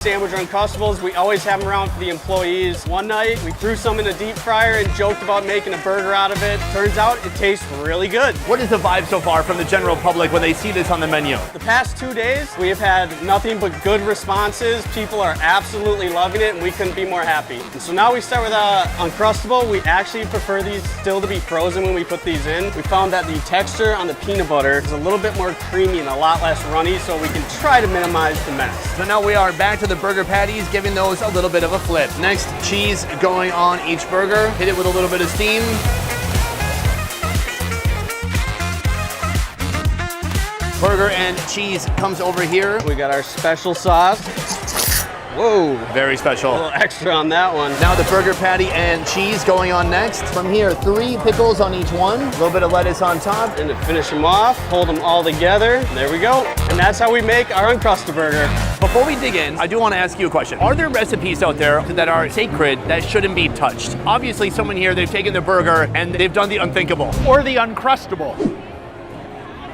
Sandwich Uncrustables, we always have them around for the employees. One night, we threw some in a deep fryer and joked about making a burger out of it. Turns out, it tastes really good. What is the vibe so far from the general public when they see this on the menu? The past 2 days, we have had nothing but good responses. People are absolutely loving it, and we couldn't be more happy. And so now we start with Uncrustable. We actually prefer these still to be frozen when we put these in. We found that the texture on the peanut butter is a little bit more creamy and a lot less runny, so we can try to minimize the mess. So now we are back to the burger patties, giving those a little bit of a flip. Next, cheese going on each burger. Hit it with a little bit of steam. Burger and cheese comes over here. We got our special sauce. Whoa. Very special. A little extra on that one. Now the burger patty and cheese going on next. From here, 3 pickles on each one. A little bit of lettuce on top. And to finish them off, hold them all together. There we go. And that's how we make our Uncrustaburger. Before we dig in, I do want to ask you a question. Are there recipes out there that are sacred that shouldn't be touched? Obviously, someone here, they've taken the burger and they've done the unthinkable. Or the Uncrustable.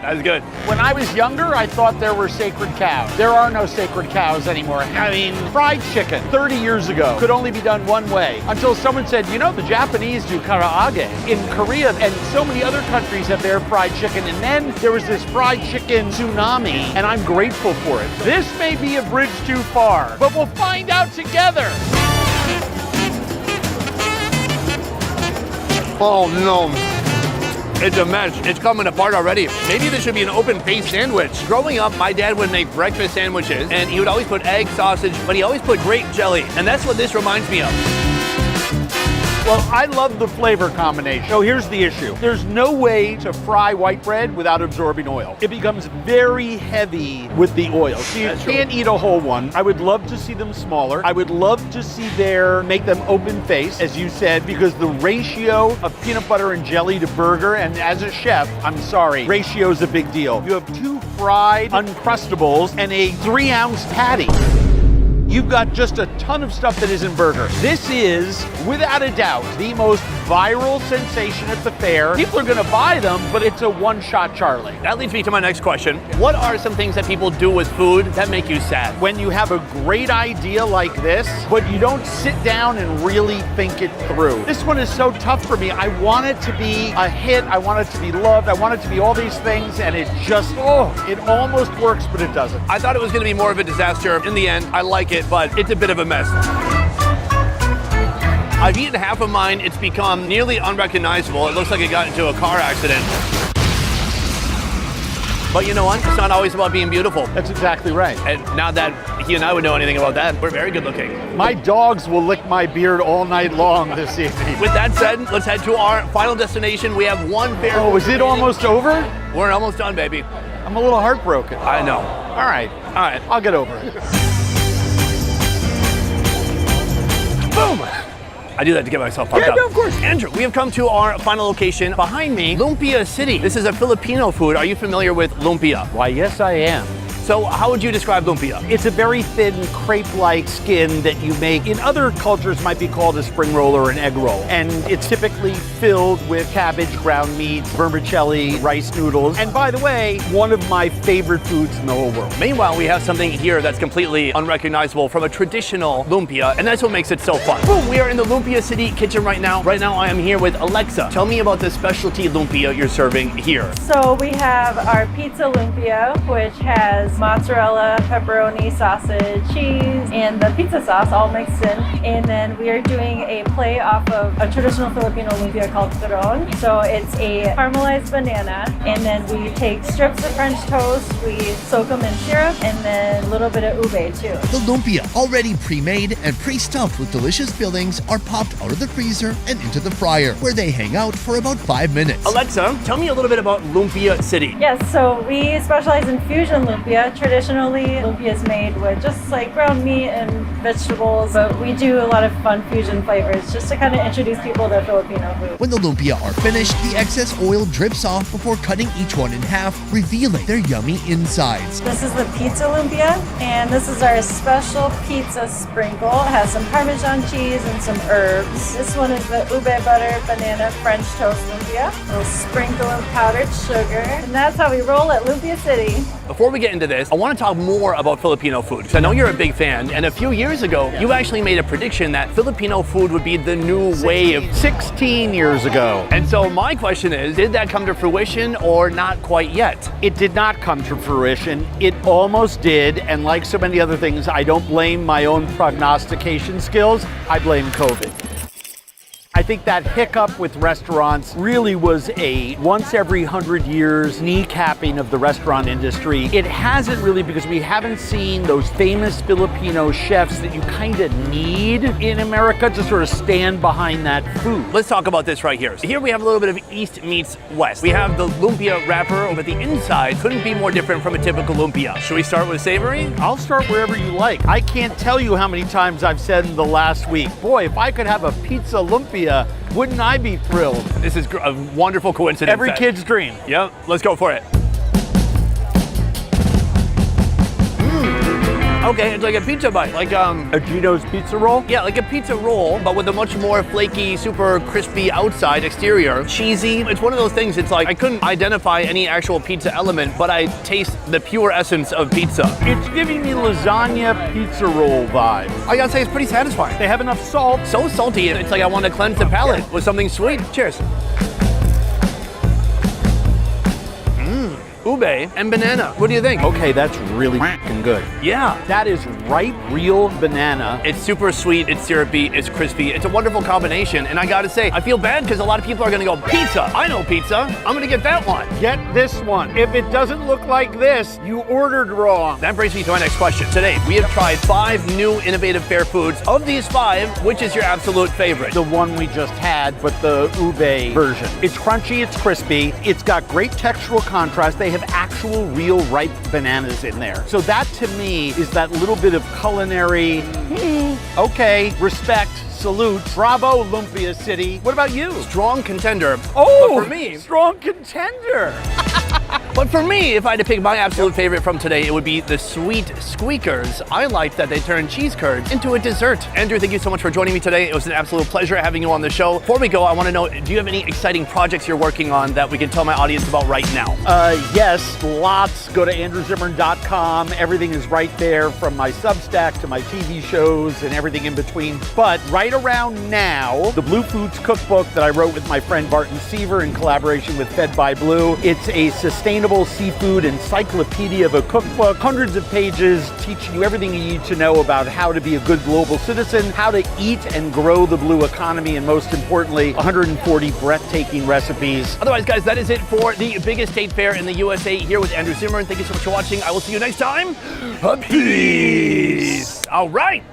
That's good. When I was younger, I thought there were sacred cows. There are no sacred cows anymore. I mean, fried chicken 30 years ago could only be done one way until someone said, you know, the Japanese do karaage in Korea, and so many other countries have their fried chicken. And then there was this fried chicken tsunami, and I'm grateful for it. This may be a bridge too far, but we'll find out together. Oh no. It's a mess. It's coming apart already. Maybe this should be an open-faced sandwich. Growing up, my dad would make breakfast sandwiches, and he would always put egg, sausage, but he always put grape jelly. And that's what this reminds me of. Well, I love the flavor combination. So here's the issue. There's no way to fry white bread without absorbing oil. It becomes very heavy with the oil. So you can't eat a whole one. I would love to see them smaller. I would love to see make them open face, as you said, because the ratio of peanut butter and jelly to burger, and as a chef, I'm sorry, ratio is a big deal. You have 2 fried Uncrustables and a 3-ounce patty. You've got just a ton of stuff that isn't burger. This is, without a doubt, the most viral sensation at the fair. People are gonna buy them, but it's a one-shot Charlie. That leads me to my next question. What are some things that people do with food that make you sad? When you have a great idea like this, but you don't sit down and really think it through. This one is so tough for me. I want it to be a hit. I want it to be loved. I want it to be all these things, and it just, it almost works, but it doesn't. I thought it was gonna be more of a disaster. In the end, I like it, but it's a bit of a mess. I've eaten half of mine. It's become nearly unrecognizable. It looks like it got into a car accident. But you know what? It's not always about being beautiful. That's exactly right. And now that he and I would know anything about that, we're very good looking. My dogs will lick my beard all night long this evening. With that said, let's head to our final destination. We have one fair. Oh, is it almost over? We're almost done, baby. I'm a little heartbroken. I know. All right. I'll get over it. Boom! I do that to get myself pumped up. Yeah, no, of course. Andrew, we have come to our final location. Behind me, Lumpia City. This is a Filipino food. Are you familiar with lumpia? Why, yes, I am. So how would you describe lumpia? It's a very thin crepe-like skin that you make. In other cultures might be called a spring roll or an egg roll. And it's typically filled with cabbage, ground meat, vermicelli, rice noodles. And by the way, one of my favorite foods in the whole world. Meanwhile, we have something here that's completely unrecognizable from a traditional lumpia, and that's what makes it so fun. Boom, we are in the Lumpia City kitchen right now. Right now, I am here with Alexa. Tell me about the specialty lumpia you're serving here. So we have our pizza lumpia, which has mozzarella, pepperoni, sausage, cheese, and the pizza sauce all mixed in. And then we are doing a play off of a traditional Filipino lumpia called turon. So it's a caramelized banana, and then we take strips of French toast, we soak them in syrup, and then a little bit of ube too. The lumpia, already pre-made and pre-stuffed with delicious fillings, are popped out of the freezer and into the fryer, where they hang out for about 5 minutes. Alexa, tell me a little bit about Lumpia City. Yes, so we specialize in fusion lumpia. Traditionally, lumpia is made with just like ground meat and vegetables, but we do a lot of fun fusion flavors just to kind of introduce people to Filipino food. When the lumpia are finished, the excess oil drips off before cutting each one in half, revealing their yummy insides. This is the pizza lumpia, and this is our special pizza sprinkle. It has some Parmesan cheese and some herbs. This one is the ube butter banana French toast lumpia. A little sprinkle of powdered sugar, and that's how we roll at Lumpia City. Before we get into this, this, I want to talk more about Filipino food. 'Cause I know you're a big fan, and a few years ago, you actually made a prediction that Filipino food would be the new wave. 16 years ago. And so my question is, did that come to fruition or not quite yet? It did not come to fruition. It almost did, and like so many other things, I don't blame my own prognostication skills. I blame COVID. I think that hiccup with restaurants really was a once every 100 years kneecapping of the restaurant industry. It hasn't really, because we haven't seen those famous Filipino chefs that you kind of need in America to sort of stand behind that food. Let's talk about this right here. So here we have a little bit of East meets West. We have the lumpia wrapper, but the inside couldn't be more different from a typical lumpia. Should we start with savory? I'll start wherever you like. I can't tell you how many times I've said in the last week, boy, if I could have a pizza lumpia, wouldn't I be thrilled? This is a wonderful coincidence. Every kid's dream. Yep, let's go for it. Okay, it's like a pizza bite, like A Gino's pizza roll? yeah, like a pizza roll, but with a much more flaky, super crispy outside exterior. Cheesy. It's one of those things, it's like I couldn't identify any actual pizza element, but I taste the pure essence of pizza. It's giving me lasagna pizza roll vibes. I gotta say, it's pretty satisfying. They have enough salt. So salty, it's like I want to cleanse the palate with something sweet. Cheers. Ube and banana. What do you think? Okay, that's really f***ing good. Yeah. That is ripe, real banana. It's super sweet, it's syrupy, it's crispy. It's a wonderful combination. And I gotta say, I feel bad because a lot of people are gonna go, pizza. I know pizza. I'm gonna get that one. Get this one. If it doesn't look like this, you ordered wrong. That brings me to my next question. Today, we have tried 5 new innovative fair foods. Of these 5, which is your absolute favorite? The one we just had, but the ube version. It's crunchy, it's crispy, it's got great textural contrast. They have actual real ripe bananas in there. So that to me is that little bit of culinary, okay, respect, salute, bravo Lumpia City. What about you? Strong contender. Oh, But for me, strong contender. But for me, if I had to pick my absolute favorite from today, it would be the Sweet Squeakers. I liked that they turned cheese curds into a dessert. Andrew, thank you so much for joining me today. It was an absolute pleasure having you on the show. Before we go, I want to know, do you have any exciting projects you're working on that we can tell my audience about right now? Yes, lots. Go to andrewzimmern.com. Everything is right there, from my Substack to my TV shows and everything in between. But right around now, the Blue Foods Cookbook that I wrote with my friend Barton Seaver in collaboration with Fed by Blue. It's a sustainable seafood encyclopedia of a cookbook, hundreds of pages teaching you everything you need to know about how to be a good global citizen, how to eat and grow the blue economy, and most importantly, 140 breathtaking recipes. Otherwise, guys, that is it for the biggest state fair in the USA here with Andrew Zimmern. Thank you so much for watching. I will see you next time. Peace. All right.